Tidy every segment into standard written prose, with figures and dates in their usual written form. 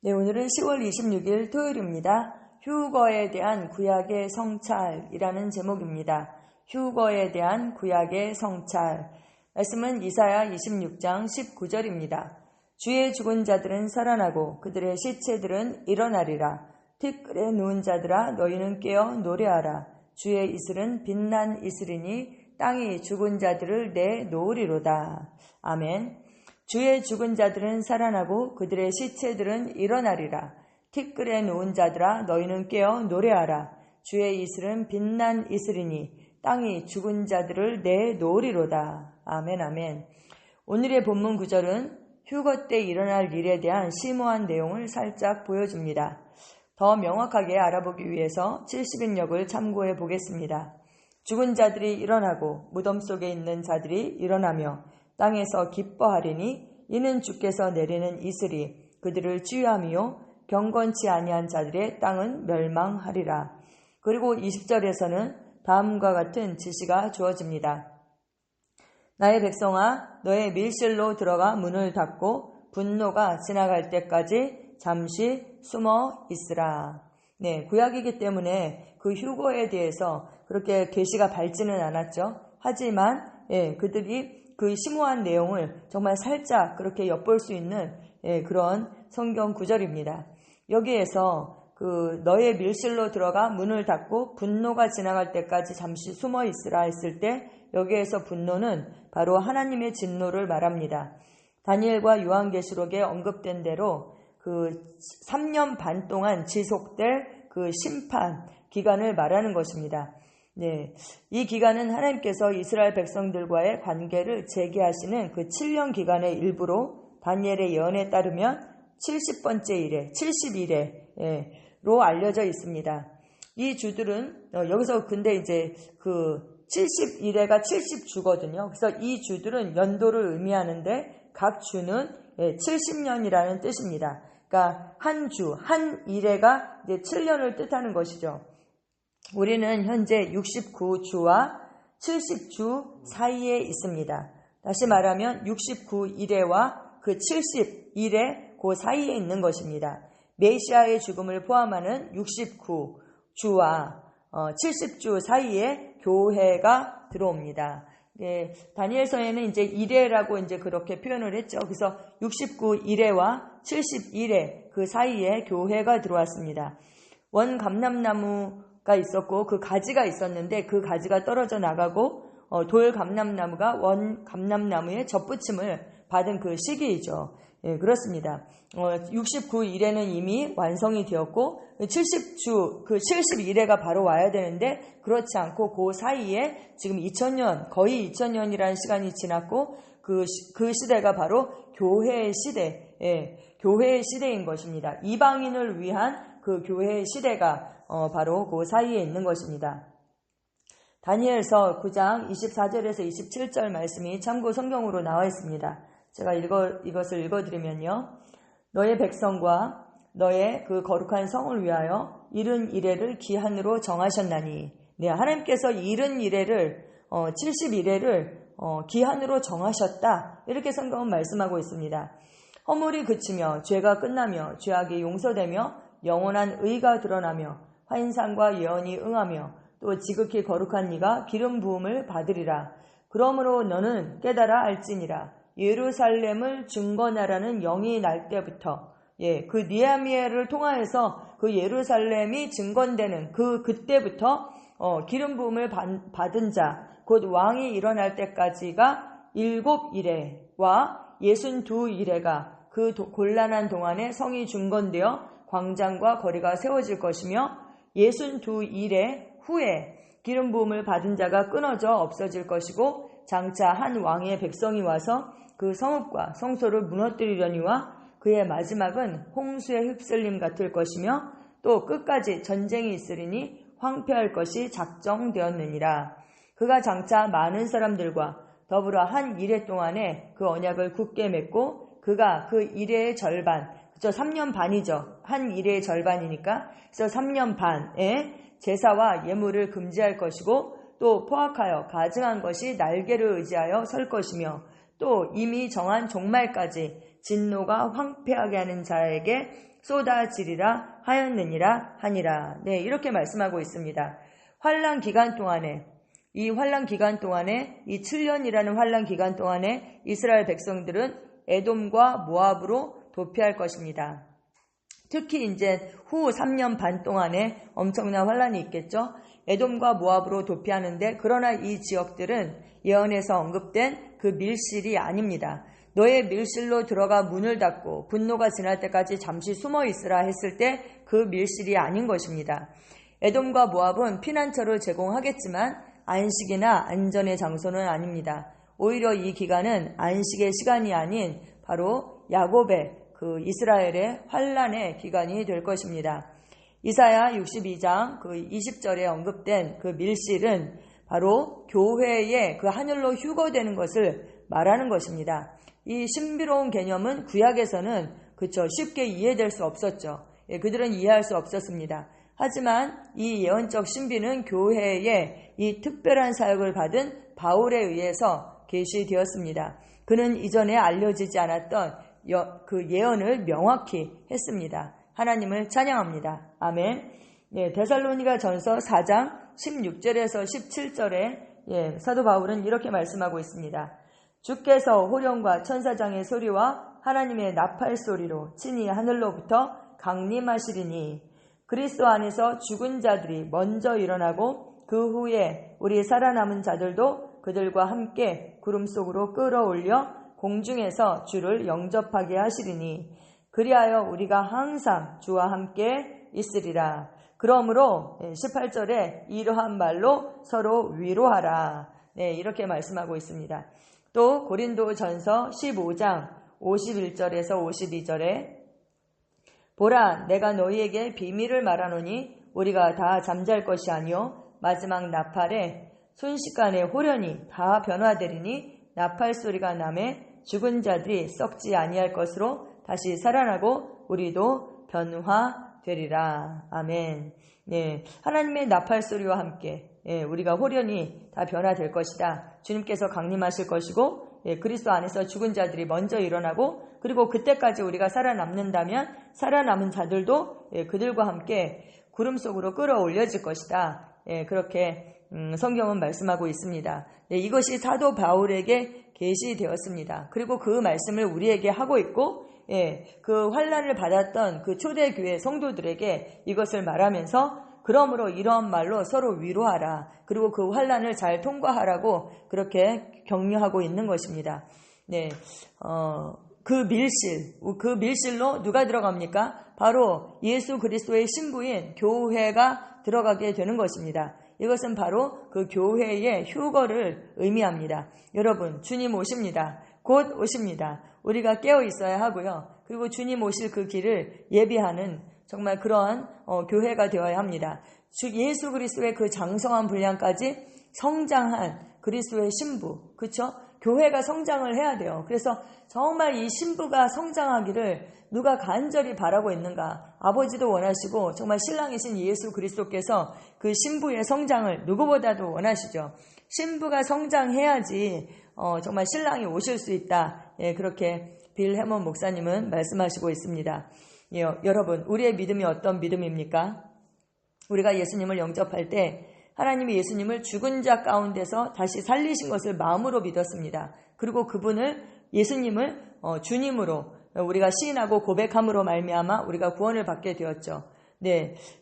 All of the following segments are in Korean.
네, 오늘은 10월 26일 토요일입니다. 휴거에 대한 구약의 성찰이라는 제목입니다. 휴거에 대한 구약의 성찰. 말씀은 이사야 26장 19절입니다. 주의 죽은 자들은 살아나고 그들의 시체들은 일어나리라. 티끌에 누운 자들아 너희는 깨어 노래하라. 주의 이슬은 빛난 이슬이니 땅이 죽은 자들을 내놓으리로다. 아멘. 주의 죽은 자들은 살아나고 그들의 시체들은 일어나리라. 티끌에 누운 자들아 너희는 깨어 노래하라. 주의 이슬은 빛난 이슬이니 땅이 죽은 자들을 내놓으리로다. 아멘 아멘. 오늘의 본문 구절은 휴거 때 일어날 일에 대한 심오한 내용을 살짝 보여줍니다. 더 명확하게 알아보기 위해서 70인역을 참고해 보겠습니다. 죽은 자들이 일어나고 무덤 속에 있는 자들이 일어나며 땅에서 기뻐하리니 이는 주께서 내리는 이슬이 그들을 치유하며 경건치 아니한 자들의 땅은 멸망하리라. 그리고 20절에서는 다음과 같은 지시가 주어집니다. 나의 백성아 너의 밀실로 들어가 문을 닫고 분노가 지나갈 때까지 잠시 숨어 있으라. 네, 구약이기 때문에 그 휴거에 대해서 그렇게 계시가 밝지는 않았죠. 하지만 그들이 그 심오한 내용을 정말 살짝 그렇게 엿볼 수 있는 그런 성경 구절입니다. 여기에서 너의 밀실로 들어가 문을 닫고 분노가 지나갈 때까지 잠시 숨어 있으라 했을 때 여기에서 분노는 바로 하나님의 진노를 말합니다. 다니엘과 요한계시록에 언급된 대로 그 3년 반 동안 지속될 그 심판 기간을 말하는 것입니다. 네, 이 기간은 하나님께서 이스라엘 백성들과의 관계를 재개하시는 그 7년 기간의 일부로 다니엘의 예언에 따르면 70번째 일에, 70일에로 알려져 있습니다. 이 주들은 여기서 근데 이제 그 70일에가 70주거든요. 그래서 이 주들은 연도를 의미하는데 각 주는 70년이라는 뜻입니다. 그러니까 한 주, 한 일에가 이제 7년을 뜻하는 것이죠. 우리는 현재 69주와 70주 사이에 있습니다. 다시 말하면 69일에와 그 70일에 그 사이에 있는 것입니다. 메시아의 죽음을 포함하는 69주와 70주 사이에 교회가 들어옵니다. 네, 다니엘서에는 이제 일회라고 이제 그렇게 표현을 했죠. 그래서 69일회와 70일회 그 사이에 교회가 들어왔습니다. 원 감람나무가 있었고 그 가지가 있었는데 그 가지가 떨어져 나가고 돌 감람나무가 원 감람나무의 접붙임을 받은 그 시기이죠. 예, 그렇습니다. 69일에는 이미 완성이 되었고 70주, 그 70일에가 바로 와야 되는데 그렇지 않고 그 사이에 지금 2000년, 거의 2000년이라는 시간이 지났고 그 시대가 바로 교회의 시대, 교회의 시대인 것입니다. 이방인을 위한 그 교회의 시대가 바로 그 사이에 있는 것입니다. 다니엘서 9장 24절에서 27절 말씀이 참고 성경으로 나와 있습니다. 제가 이것을 읽어드리면요. 너의 백성과 너의 그 거룩한 성을 위하여 이른 이래를 기한으로 정하셨나니. 네, 하나님께서 이른 이래를 70일에를 기한으로 정하셨다. 이렇게 성경은 말씀하고 있습니다. 허물이 그치며 죄가 끝나며 죄악이 용서되며 영원한 의가 드러나며 환상과 예언이 응하며 또 지극히 거룩한 이가 기름 부음을 받으리라. 그러므로 너는 깨달아 알지니라. 예루살렘을 증거하라는 영이 날 때부터 그 느헤미야를 통하여서 그 예루살렘이 증거되는 그때부터 기름 부음을 받은 자 곧 왕이 일어날 때까지가 7일에와 62일에가 그 곤란한 동안에 성이 중건되어 광장과 거리가 세워질 것이며 62일에 후에 기름 부음을 받은 자가 끊어져 없어질 것이고 장차 한 왕의 백성이 와서 그 성읍과 성소를 무너뜨리려니와 그의 마지막은 홍수의 휩쓸림 같을 것이며 또 끝까지 전쟁이 있으리니 황폐할 것이 작정되었느니라. 그가 장차 많은 사람들과 더불어 한 일해 동안에 그 언약을 굳게 맺고 그가 그 일해의 절반, 그죠? 3년 반이죠. 한 일해의 절반이니까. 그래서 3년 반에 제사와 예물을 금지할 것이고 또 포악하여 가증한 것이 날개를 의지하여 설 것이며 또 이미 정한 종말까지 진노가 황폐하게 하는 자에게 쏟아지리라 하였느니라 하니라. 네, 이렇게 말씀하고 있습니다. 환난 기간 동안에 이 7년이라는 환난 기간 동안에 이스라엘 백성들은 에돔과 모압으로 도피할 것입니다. 특히 이제 후 3년 반 동안에 엄청난 환난이 있겠죠. 에돔과 모압으로 도피하는데, 그러나 이 지역들은 예언에서 언급된 그 밀실이 아닙니다. 너의 밀실로 들어가 문을 닫고 분노가 지날 때까지 잠시 숨어 있으라 했을 때 그 밀실이 아닌 것입니다. 에돔과 모압은 피난처를 제공하겠지만 안식이나 안전의 장소는 아닙니다. 오히려 이 기간은 안식의 시간이 아닌 바로 야곱의 그 이스라엘의 환난의 기간이 될 것입니다. 이사야 62장 그 20절에 언급된 그 밀실은 바로 교회의 그 하늘로 휴거되는 것을 말하는 것입니다. 이 신비로운 개념은 구약에서는 쉽게 이해될 수 없었죠. 그들은 이해할 수 없었습니다. 하지만 이 예언적 신비는 교회의 이 특별한 사역을 받은 바울에 의해서 계시되었습니다. 그는 이전에 알려지지 않았던 그 예언을 명확히 했습니다. 하나님을 찬양합니다. 아멘. 데살로니가 전서 4장 16절에서 17절에 사도 바울은 이렇게 말씀하고 있습니다. 주께서 호령과 천사장의 소리와 하나님의 나팔 소리로 친히 하늘로부터 강림하시리니 그리스도 안에서 죽은 자들이 먼저 일어나고 그 후에 우리 살아남은 자들도 그들과 함께 구름 속으로 끌어올려 공중에서 주를 영접하게 하시리니 그리하여 우리가 항상 주와 함께 있으리라. 그러므로 18절에 이러한 말로 서로 위로하라. 이렇게 말씀하고 있습니다. 또 고린도전서 15장 51절에서 52절에 보라, 내가 너희에게 비밀을 말하노니 우리가 다 잠잘 것이 아니요 마지막 나팔에 순식간에 호련히 다 변화되리니 나팔 소리가 나매 죽은 자들이 썩지 아니할 것으로 다시 살아나고 우리도 변화되리라. 아멘. 하나님의 나팔 소리와 함께 우리가 호련히 다 변화될 것이다. 주님께서 강림하실 것이고 그리스도 안에서 죽은 자들이 먼저 일어나고, 그리고 그때까지 우리가 살아남는다면 살아남은 자들도 그들과 함께 구름 속으로 끌어올려질 것이다. 그렇게 성경은 말씀하고 있습니다. 이것이 사도 바울에게 계시되었습니다. 그리고 그 말씀을 우리에게 하고 있고, 그 환난을 받았던 그 초대교회 성도들에게 이것을 말하면서 그러므로 이러한 말로 서로 위로하라. 그리고 그 환난을 잘 통과하라고 그렇게 격려하고 있는 것입니다. 그 밀실로 누가 들어갑니까? 바로 예수 그리스도의 신부인 교회가 들어가게 되는 것입니다. 이것은 바로 그 교회의 휴거를 의미합니다. 여러분, 주님 오십니다. 곧 오십니다. 우리가 깨어 있어야 하고요. 그리고 주님 오실 그 길을 예비하는 정말 그러한 교회가 되어야 합니다. 예수 그리스도의 그 장성한 분량까지 성장한 그리스도의 신부, 그렇죠? 교회가 성장을 해야 돼요. 그래서 정말 이 신부가 성장하기를 누가 간절히 바라고 있는가? 아버지도 원하시고 정말 신랑이신 예수 그리스도께서 그 신부의 성장을 누구보다도 원하시죠. 신부가 성장해야지 정말 신랑이 오실 수 있다. 그렇게 빌 해먼 목사님은 말씀하시고 있습니다. 여러분, 우리의 믿음이 어떤 믿음입니까? 우리가 예수님을 영접할 때 하나님이 예수님을 죽은 자 가운데서 다시 살리신 것을 마음으로 믿었습니다. 그리고 그분을 예수님을 주님으로 우리가 시인하고 고백함으로 말미암아 우리가 구원을 받게 되었죠.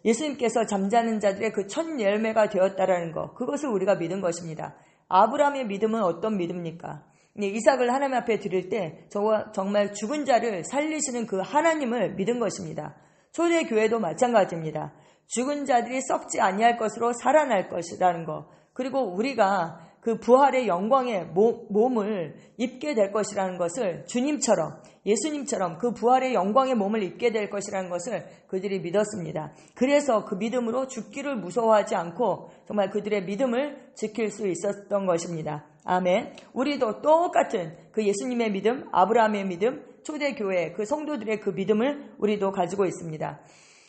예수님께서 잠자는 자들의 그 첫 열매가 되었다라는 것, 그것을 우리가 믿은 것입니다. 아브라함의 믿음은 어떤 믿음입니까? 이삭을 하나님 앞에 드릴 때 정말 죽은 자를 살리시는 그 하나님을 믿은 것입니다. 초대교회도 마찬가지입니다. 죽은 자들이 썩지 아니할 것으로 살아날 것이라는 것, 그리고 우리가 그 부활의 영광의 몸을 입게 될 것이라는 것을 주님처럼, 예수님처럼 그 부활의 영광의 몸을 입게 될 것이라는 것을 그들이 믿었습니다. 그래서 그 믿음으로 죽기를 무서워하지 않고 정말 그들의 믿음을 지킬 수 있었던 것입니다. 아멘. 우리도 똑같은 그 예수님의 믿음, 아브라함의 믿음, 초대교회 그 성도들의 그 믿음을 우리도 가지고 있습니다.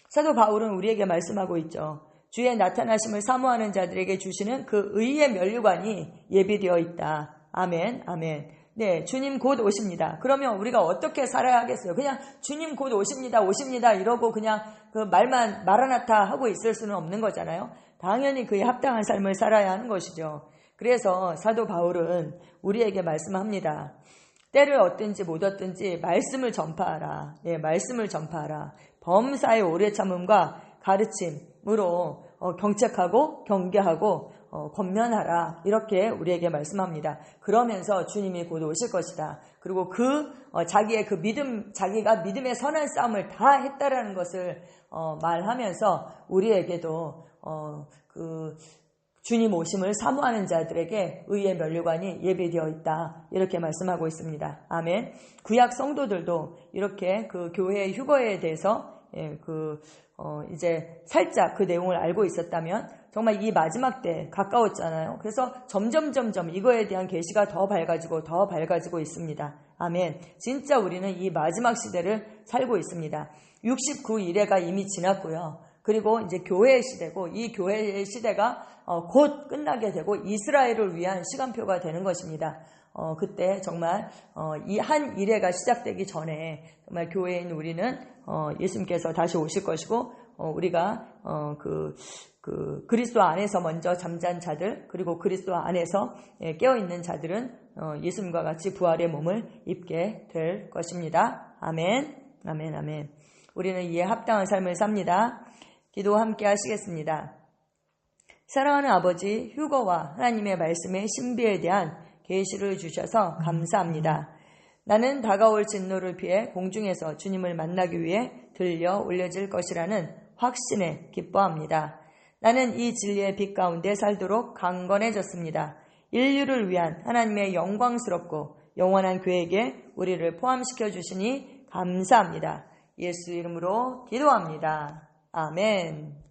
사도 바울은 우리에게 말씀하고 있죠. 주의 나타나심을 사모하는 자들에게 주시는 그 의의 면류관이 예비되어 있다. 아멘, 아멘. 네, 주님 곧 오십니다. 그러면 우리가 어떻게 살아야 하겠어요? 그냥 주님 곧 오십니다, 오십니다 이러고 그냥 그 말만 마라나타 하고 있을 수는 없는 거잖아요. 당연히 그에 합당한 삶을 살아야 하는 것이죠. 그래서 사도 바울은 우리에게 말씀합니다. 때를 얻든지 못 얻든지 말씀을 전파하라. 네, 말씀을 전파하라. 범사의 오래 참음과 가르침으로 경책하고 경계하고 권면하라. 이렇게 우리에게 말씀합니다. 그러면서 주님이 곧 오실 것이다. 그리고 자기의 그 믿음, 자기가 믿음의 선한 싸움을 다 했다라는 것을 말하면서 우리에게도 주님 오심을 사모하는 자들에게 의의 면류관이 예비되어 있다. 이렇게 말씀하고 있습니다. 아멘. 구약 성도들도 이렇게 그 교회의 휴거에 대해서 이제 살짝 그 내용을 알고 있었다면 정말 이 마지막 때 가까웠잖아요. 그래서 점점 이거에 대한 계시가 더 밝아지고 있습니다. 아멘. 진짜 우리는 이 마지막 시대를 살고 있습니다. 69일회가 이미 지났고요. 그리고 이제 교회의 시대고 이 교회의 시대가 곧 끝나게 되고 이스라엘을 위한 시간표가 되는 것입니다. 그때 정말 이 한 일회가 시작되기 전에 정말 교회인 우리는 예수님께서 다시 오실 것이고 우리가 그리스도 안에서 먼저 잠잔 자들 그리고 그리스도 안에서 깨어있는 자들은 예수님과 같이 부활의 몸을 입게 될 것입니다. 아멘. 아멘. 아멘. 우리는 이에 합당한 삶을 삽니다. 기도 함께 하시겠습니다. 사랑하는 아버지, 휴거와 하나님의 말씀의 신비에 대한 계시를 주셔서 감사합니다. 나는 다가올 진노를 피해 공중에서 주님을 만나기 위해 들려 올려질 것이라는 확신에 기뻐합니다. 나는 이 진리의 빛 가운데 살도록 강건해졌습니다. 인류를 위한 하나님의 영광스럽고 영원한 계획에 우리를 포함시켜 주시니 감사합니다. 예수 이름으로 기도합니다. 아멘.